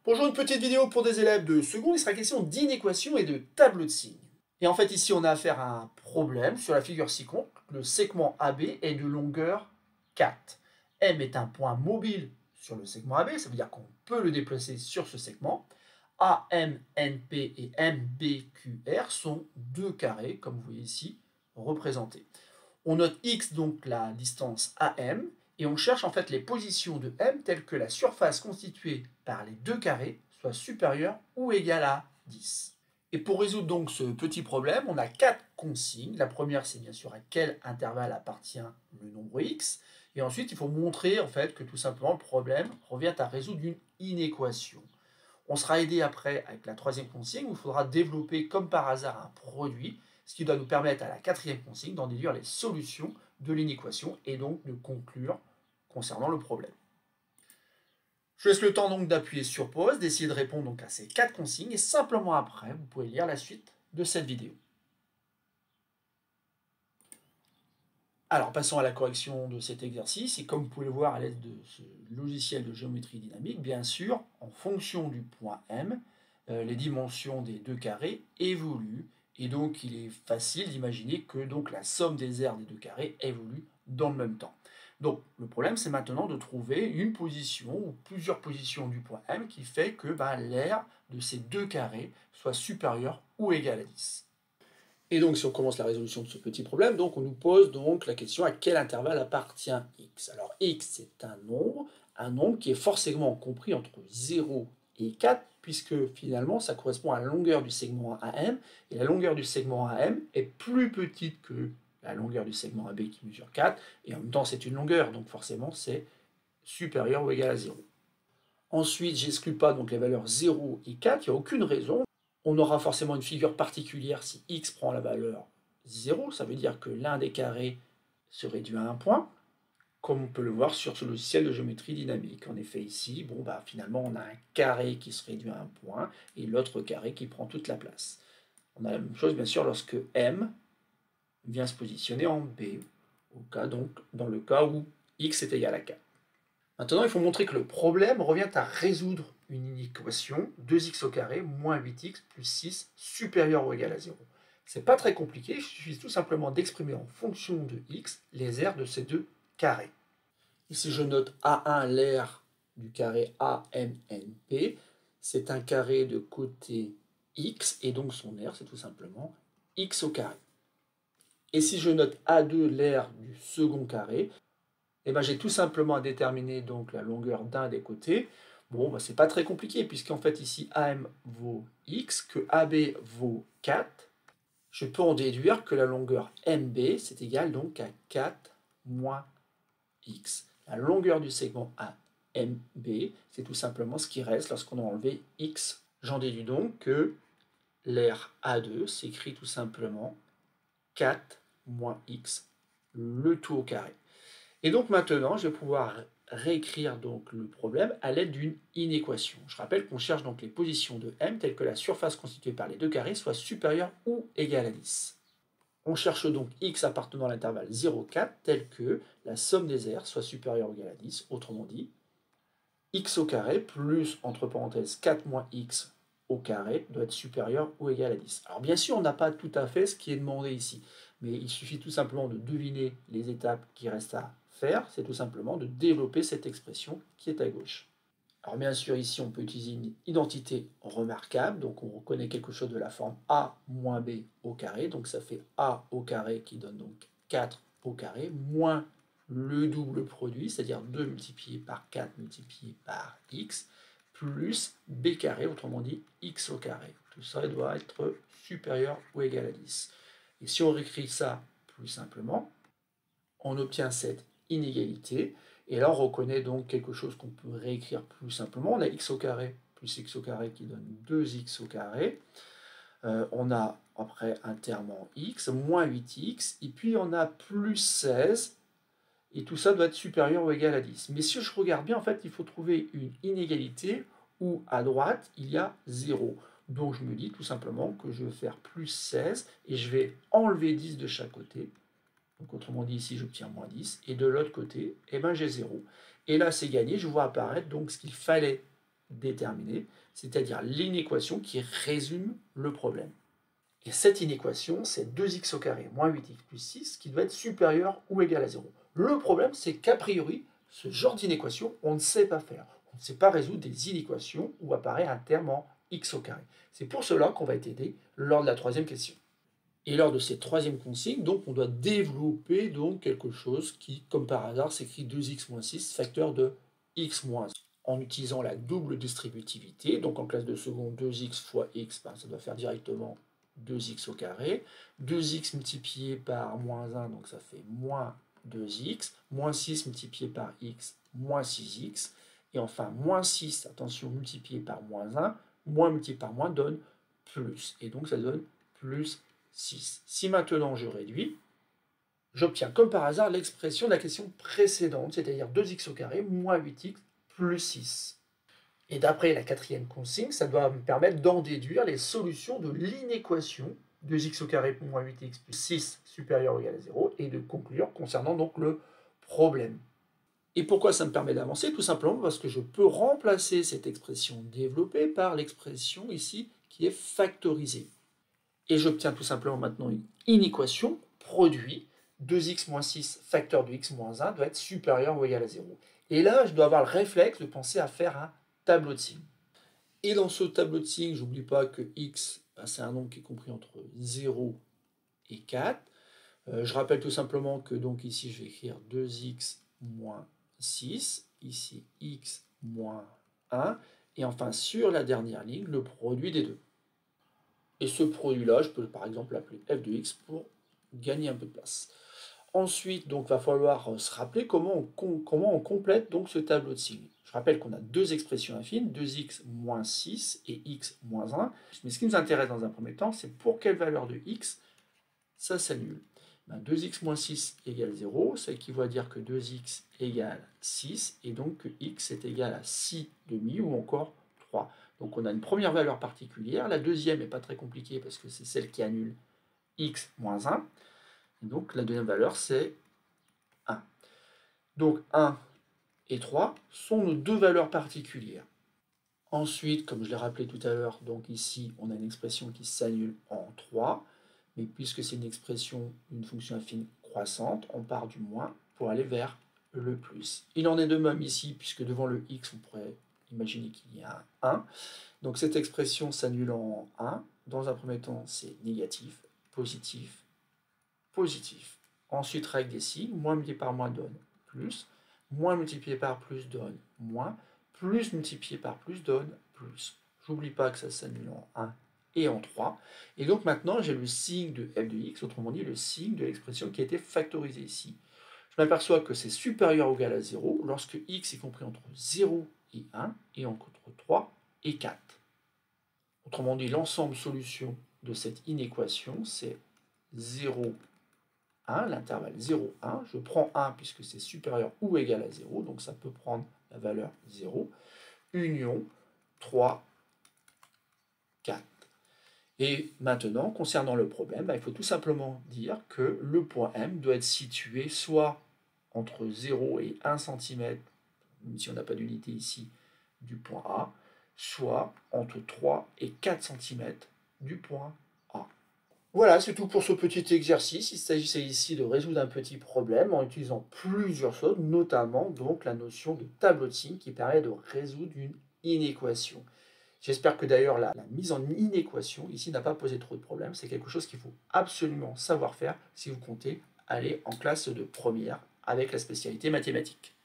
Bonjour, une petite vidéo pour des élèves de seconde. Il sera question d'inéquation et de tableau de signes. Et en fait, ici, on a affaire à un problème. Sur la figure ci-contre, le segment AB est de longueur 4. M est un point mobile sur le segment AB, ça veut dire qu'on peut le déplacer sur ce segment. AMNP et MBQR sont deux carrés, comme vous voyez ici, représentés. On note X, donc la distance AM, et on cherche en fait les positions de M telles que la surface constituée par les deux carrés soit supérieure ou égale à 10. Et pour résoudre donc ce petit problème, on a quatre consignes. La première, c'est bien sûr à quel intervalle appartient le nombre X. Et ensuite, il faut montrer en fait que tout simplement le problème revient à résoudre une inéquation. On sera aidé après avec la troisième consigne où il faudra développer comme par hasard un produit, ce qui doit nous permettre à la quatrième consigne d'en déduire les solutions de l'inéquation et donc de conclure concernant le problème. Je laisse le temps donc d'appuyer sur pause, d'essayer de répondre donc à ces quatre consignes et simplement après, vous pouvez lire la suite de cette vidéo. Alors passons à la correction de cet exercice et comme vous pouvez le voir à l'aide de ce logiciel de géométrie dynamique, bien sûr, en fonction du point M, les dimensions des deux carrés évoluent et donc il est facile d'imaginer que donc la somme des aires des deux carrés évolue dans le même temps. Donc le problème c'est maintenant de trouver une position ou plusieurs positions du point M qui fait que l'aire de ces deux carrés soit supérieure ou égale à 10. Et donc, si on commence la résolution de ce petit problème, donc on nous pose donc la question à quel intervalle appartient x. Alors, x, c'est un nombre qui est forcément compris entre 0 et 4, puisque finalement, ça correspond à la longueur du segment AM, et la longueur du segment AM est plus petite que la longueur du segment AB qui mesure 4, et en même temps, c'est une longueur, donc forcément, c'est supérieur ou égal à 0. Ensuite, j'exclus pas donc les valeurs 0 et 4, il n'y a aucune raison. On aura forcément une figure particulière si x prend la valeur 0, ça veut dire que l'un des carrés se réduit à un point, comme on peut le voir sur ce logiciel de géométrie dynamique. En effet, ici, finalement, on a un carré qui se réduit à un point et l'autre carré qui prend toute la place. On a la même chose, bien sûr, lorsque M vient se positionner en B, dans le cas où x est égal à 4. Maintenant, il faut montrer que le problème revient à résoudre une inéquation 2x au carré moins 8x plus 6 supérieur ou égal à 0. C'est pas très compliqué, il suffit tout simplement d'exprimer en fonction de x les aires de ces deux carrés. Ici, je note A1 l'aire du carré AMNP. C'est un carré de côté x et donc son aire, c'est tout simplement x au carré. Et si je note A2 l'aire du second carré, j'ai tout simplement à déterminer donc la longueur d'un des côtés. C'est pas très compliqué, puisqu'en fait ici AM vaut x, que AB vaut 4. Je peux en déduire que la longueur MB, c'est égal donc à 4 moins x. La longueur du segment AMB, c'est tout simplement ce qui reste lorsqu'on a enlevé x. J'en déduis donc que l'aire A2 s'écrit tout simplement 4 moins x, le tout au carré. Et donc maintenant, je vais pouvoir réécrire donc le problème à l'aide d'une inéquation. Je rappelle qu'on cherche donc les positions de M telles que la surface constituée par les deux carrés soit supérieure ou égale à 10. On cherche donc x appartenant à l'intervalle 0,4 tel que la somme des aires soit supérieure ou égale à 10, autrement dit, x au carré plus, entre parenthèses, 4 moins x au carré doit être supérieur ou égal à 10. Alors bien sûr, on n'a pas tout à fait ce qui est demandé ici, mais il suffit tout simplement de deviner les étapes qui restent à faire, c'est tout simplement de développer cette expression qui est à gauche. Alors bien sûr, ici, on peut utiliser une identité remarquable, donc on reconnaît quelque chose de la forme a moins b au carré, donc ça fait a au carré qui donne donc 4 au carré, moins le double produit, c'est-à-dire 2 multiplié par 4 multiplié par x, plus b carré, autrement dit x au carré. Tout ça doit être supérieur ou égal à 10. Et si on réécrit ça plus simplement, on obtient cette inégalité, et là on reconnaît donc quelque chose qu'on peut réécrire plus simplement. On a x au carré plus x au carré qui donne 2x au carré. On a après un terme en x, moins 8x, et puis on a plus 16, et tout ça doit être supérieur ou égal à 10. Mais si je regarde bien, en fait, il faut trouver une inégalité où à droite, il y a 0. Donc je me dis tout simplement que je vais faire plus 16, et je vais enlever 10 de chaque côté. Donc autrement dit, ici, j'obtiens moins 10, et de l'autre côté, j'ai 0. Et là, c'est gagné, je vois apparaître donc ce qu'il fallait déterminée, c'est-à-dire l'inéquation qui résume le problème. Et cette inéquation, c'est 2x au carré moins 8x plus 6 qui doit être supérieur ou égal à 0. Le problème, c'est qu'a priori, ce genre d'inéquation, on ne sait pas faire. On ne sait pas résoudre des inéquations où apparaît un terme en x au carré. C'est pour cela qu'on va être aidé lors de la troisième question. Et lors de cette troisième consigne, donc, on doit développer donc, quelque chose qui, comme par hasard, s'écrit 2x moins 6, facteur de x moins 1. En utilisant la double distributivité, donc en classe de seconde, 2x fois x, ben, ça doit faire directement 2x au carré. 2x multiplié par moins 1, donc ça fait moins 2x. Moins 6 multiplié par x, moins 6x. Et enfin, moins 6, attention, multiplié par moins 1, moins multiplié par moins donne plus. Et donc ça donne plus 6. Si maintenant je réduis, j'obtiens comme par hasard l'expression de la question précédente, c'est-à-dire 2x au carré moins 8x plus 6. Et d'après la quatrième consigne, ça doit me permettre d'en déduire les solutions de l'inéquation 2x au carré moins 8x plus 6 supérieur ou égal à 0 et de conclure concernant donc le problème. Et pourquoi ça me permet d'avancer? Tout simplement parce que je peux remplacer cette expression développée par l'expression ici qui est factorisée. Et j'obtiens tout simplement maintenant une inéquation produit 2x moins 6 facteur de x moins 1 doit être supérieur ou égal à 0. Et là, je dois avoir le réflexe de penser à faire un tableau de signes. Et dans ce tableau de signes, j'oublie pas que x, c'est un nombre qui est compris entre 0 et 4. Je rappelle tout simplement que donc ici, je vais écrire 2x moins 6, ici x moins 1, et enfin sur la dernière ligne, le produit des deux. Et ce produit-là, je peux par exemple l'appeler f de x pour gagner un peu de place. Ensuite, donc, va falloir se rappeler comment on complète donc ce tableau de signes. Je rappelle qu'on a deux expressions affines, 2x moins 6 et x moins 1. Mais ce qui nous intéresse dans un premier temps, c'est pour quelle valeur de x ça s'annule. 2x moins 6 égale 0, ça équivaut à dire que 2x égale 6, et donc que x est égal à 6 demi ou encore 3. Donc on a une première valeur particulière, la deuxième n'est pas très compliquée parce que c'est celle qui annule x moins 1, et donc la deuxième valeur c'est 1. Donc 1 et 3 sont nos deux valeurs particulières. Ensuite, comme je l'ai rappelé tout à l'heure, donc ici on a une expression qui s'annule en 3, mais puisque c'est une expression d'une fonction affine croissante, on part du moins pour aller vers le plus. Il en est de même ici, puisque devant le x, on pourrait imaginer qu'il y a un 1. Donc cette expression s'annule en 1. Dans un premier temps, c'est négatif, positif, positif. Ensuite, règle des signes, moins multiplié par moins donne plus, moins multiplié par plus donne moins, plus multiplié par plus donne plus. J'oublie pas que ça s'annule en 1 et en 3. Et donc maintenant, j'ai le signe de f de x, autrement dit le signe de l'expression qui a été factorisée ici. Je m'aperçois que c'est supérieur ou égal à 0 lorsque x est compris entre 0 et 1 et entre 3 et 4. Autrement dit, l'ensemble solution de cette inéquation, c'est 0, 1, l'intervalle 0, 1. Je prends 1 puisque c'est supérieur ou égal à 0, donc ça peut prendre la valeur 0. Union 3, 4. Et maintenant, concernant le problème, il faut tout simplement dire que le point M doit être situé soit entre 0 et 1 cm, même si on n'a pas d'unité ici, du point A, soit entre 3 et 4 cm du point A. Voilà, c'est tout pour ce petit exercice. Il s'agissait ici de résoudre un petit problème en utilisant plusieurs choses, notamment donc la notion de tableau de signes qui permet de résoudre une inéquation. J'espère que d'ailleurs la mise en inéquation ici n'a pas posé trop de problèmes. C'est quelque chose qu'il faut absolument savoir faire si vous comptez aller en classe de première avec la spécialité mathématique.